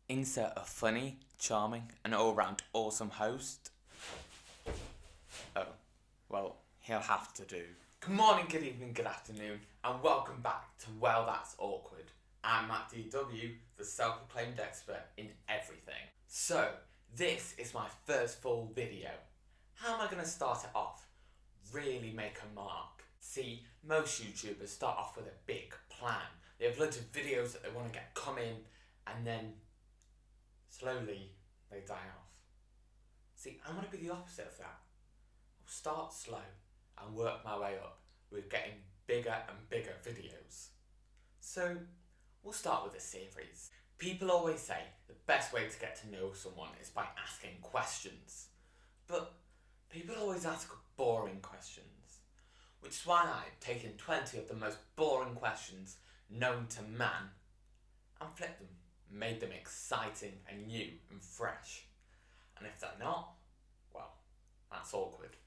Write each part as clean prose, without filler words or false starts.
Insert a funny, charming, and all-round awesome host. Oh, well, he'll have to do. Good morning, good evening, good afternoon, and welcome back to Well That's Awkward. I'm Matt DW, the self-proclaimed expert in everything. So, this is my first full video. How am I going to start it off? Really make a mark. See, most YouTubers start off with a big plan. They have loads of videos that they want to get coming, and then slowly they die off. See, I want to be the opposite of that. I'll start slow and work my way up with getting bigger and bigger videos. So, we'll start with a series. People always say the best way to get to know someone is by asking questions. But people always ask boring questions. Which is why I've taken 20 of the most boring questions known to man and flipped them, made them exciting and new and fresh. And if they're not, well, that's awkward.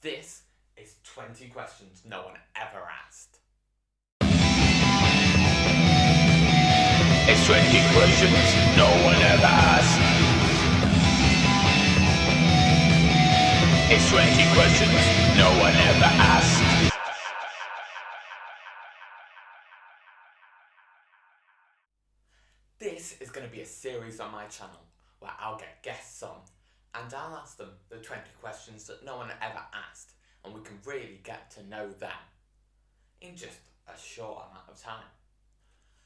This is 20 questions no one ever asked. It's 20 questions no one ever asked. It's 20 questions no one ever asked. This is going to be a series on my channel where I'll get guests on and I'll ask them the 20 questions that no one ever asked, and we can really get to know them in just a short amount of time.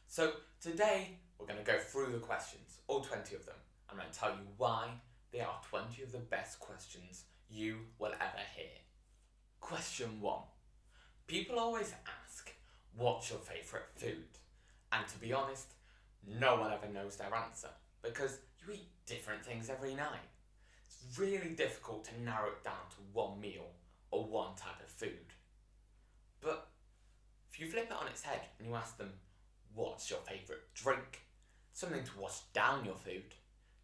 So today we're going to go through the questions, all 20 of them. I'm going to tell you why they are 20 of the best questions you will ever hear. Question 1. People always ask, what's your favourite food? And to be honest, no one ever knows their answer because you eat different things every night. It's really difficult to narrow it down to one meal or one type of food. But if you flip it on its head and you ask them, what's your favourite drink? Something to wash down your food,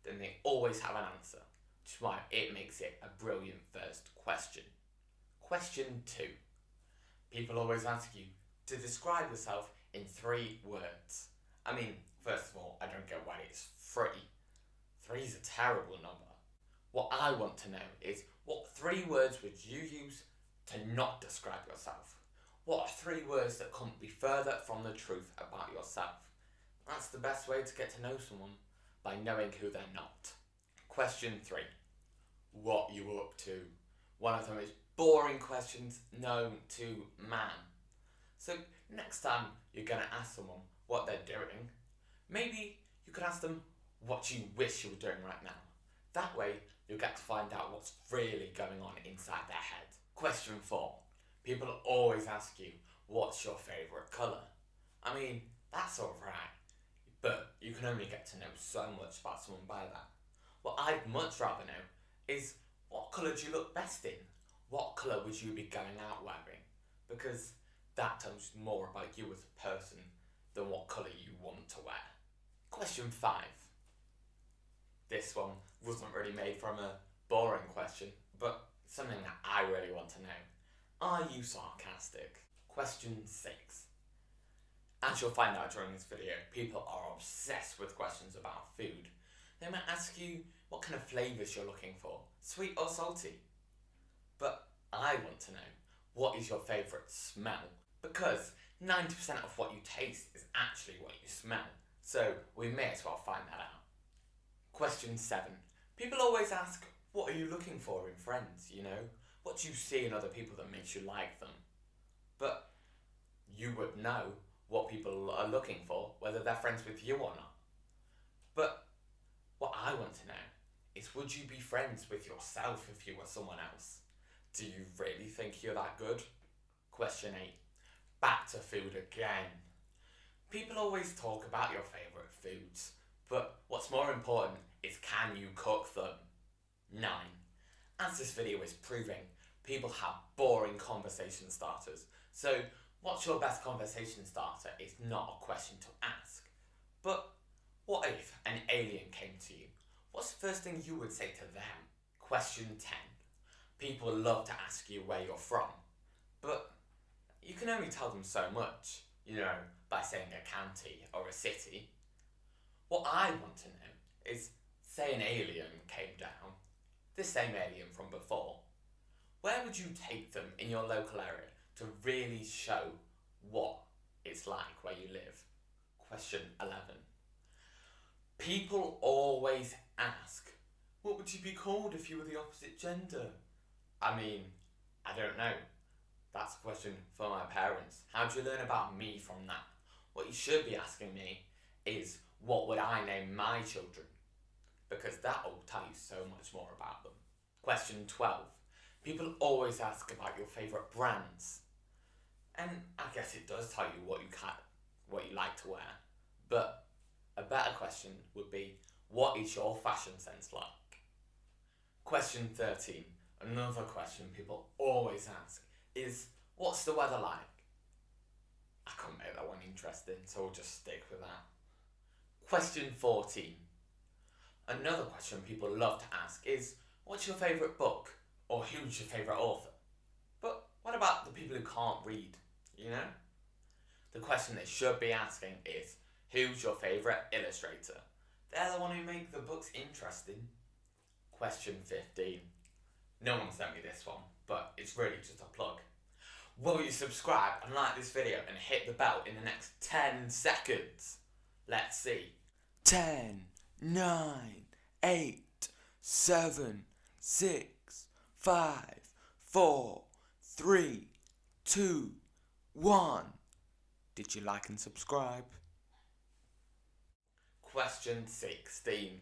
then they always have an answer, which is why it makes it a brilliant first question. Question 2. People always ask you to describe yourself in 3 words. I mean, first of all, I don't get why it's 3. 3 is a terrible number. What I want to know is, what 3 words would you use to not describe yourself? What are 3 words that couldn't be further from the truth about yourself? That's the best way to get to know someone, by knowing who they're not. Question 3. What you up to? One of the most boring questions known to man. So next time you're going to ask someone what they're doing, maybe you could ask them what you wish you were doing right now. That way you'll get to find out what's really going on inside their head. Question 4. People always ask you, what's your favourite colour? I mean, that's alright, but you can only get to know so much about someone by that. What I'd much rather know is, what colour do you look best in? What colour would you be going out wearing? Because that tells more about you as a person than what colour you want to wear. Question 5. This one wasn't really made from a boring question, but something that I really want to know. Are you sarcastic? Question 6. As you'll find out during this video, people are obsessed with questions about food. They might ask you what kind of flavours you're looking for, sweet or salty. But I want to know, what is your favourite smell? Because 90% of what you taste is actually what you smell. So we may as well find that out. Question 7. People always ask, what are you looking for in friends, you know? What do you see in other people that makes you like them? But you would know what people are looking for, whether they're friends with you or not. But what I want to know is, would you be friends with yourself if you were someone else? Do you really think you're that good? Question 8. Back to food again. People always talk about your favourite foods, but what's more important is, can you cook them? 9. As this video is proving, people have boring conversation starters. So, what's your best conversation starter is not a question to ask. But what if an alien came to you? What's the first thing you would say to them? Question 10. People love to ask you where you're from, but you can only tell them so much, by saying a county or a city. What I want to know is, say an alien came down, the same alien from before, where would you take them in your local area to really show what it's like where you live? Question 11. People always ask, what would you be called if you were the opposite gender? I mean, I don't know. That's a question for my parents. How do you learn about me from that? What you should be asking me is, what would I name my children? Because that will tell you so much more about them. Question 12. People always ask about your favourite brands. And I guess it does tell you what you like to wear. But a better question would be, what is your fashion sense like? Question 13. Another question people always ask is, what's the weather like? I couldn't make that one interesting, so we'll just stick with that. Question 14. Another question people love to ask is, what's your favourite book? Or who's your favourite author? But what about the people who can't read, you know? The question they should be asking is, who's your favourite illustrator? They're the one who make the books interesting. Question 15. No one sent me this one, but it's really just a plug. Will you subscribe and like this video and hit the bell in the next 10 seconds? Let's see. 10, 9, 8, 7, 6, 5, 4, 3, 2, 1. Did you like and subscribe? Question 16.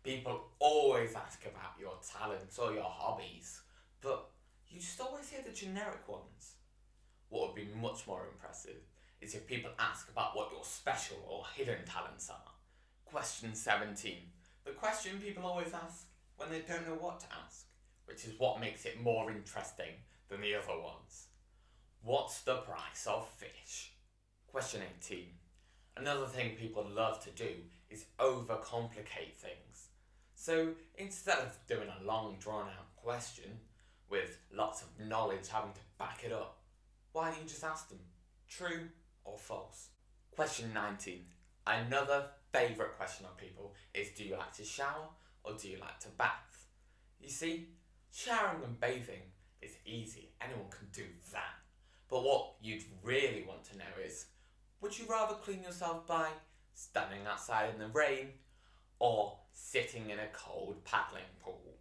People always ask about your talents or your hobbies, but you just always hear the generic ones. What would be much more impressive is if people ask about what your special or hidden talents are. Question 17. The question people always ask when they don't know what to ask, which is what makes it more interesting than the other ones. What's the price of fish? Question 18. Another thing people love to do is overcomplicate things. So instead of doing a long drawn out question with lots of knowledge having to back it up, why don't you just ask them, true or false? Question 19. Another favourite question of people is, do you like to shower or do you like to bath? You see, showering and bathing is easy, anyone can do that. But what you'd really want to know is, would you rather clean yourself by standing outside in the rain or sitting in a cold paddling pool?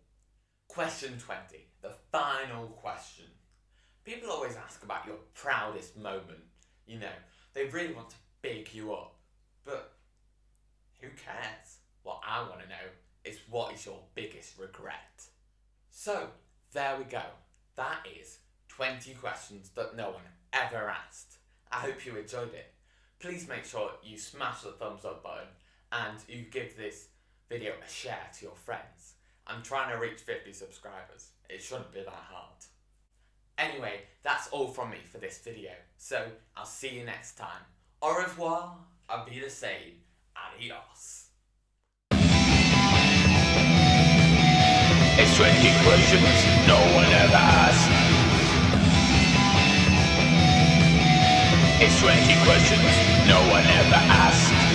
Question 20, the final question. People always ask about your proudest moment. You know, they really want to big you up. But who cares? What I want to know is, what is your biggest regret? So, there we go. That is 20 questions that no one ever asked. I hope you enjoyed it. Please make sure you smash the thumbs up button and you give this video a share to your friends. I'm trying to reach 50 subscribers. It shouldn't be that hard. Anyway, that's all from me for this video. So, I'll see you next time. Au revoir, auf Wiedersehen, adios. It's 20 questions no one ever asked. It's 20 questions no one ever asked.